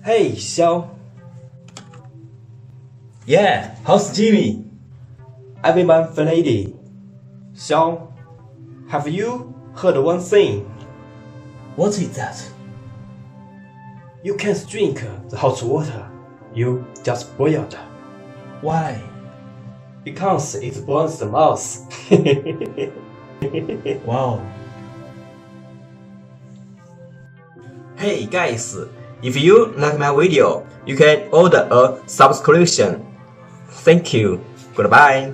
Hey, Xiao. Yeah, how's Jimmy? Everyone Finlady. Xiao, have you heard one thing? What is that? You can't drink the hot water you just boiled. Why? Because it burns the mouth. Wow. Hey guys, if you like my video, you can order a subscription. Thank you. Goodbye.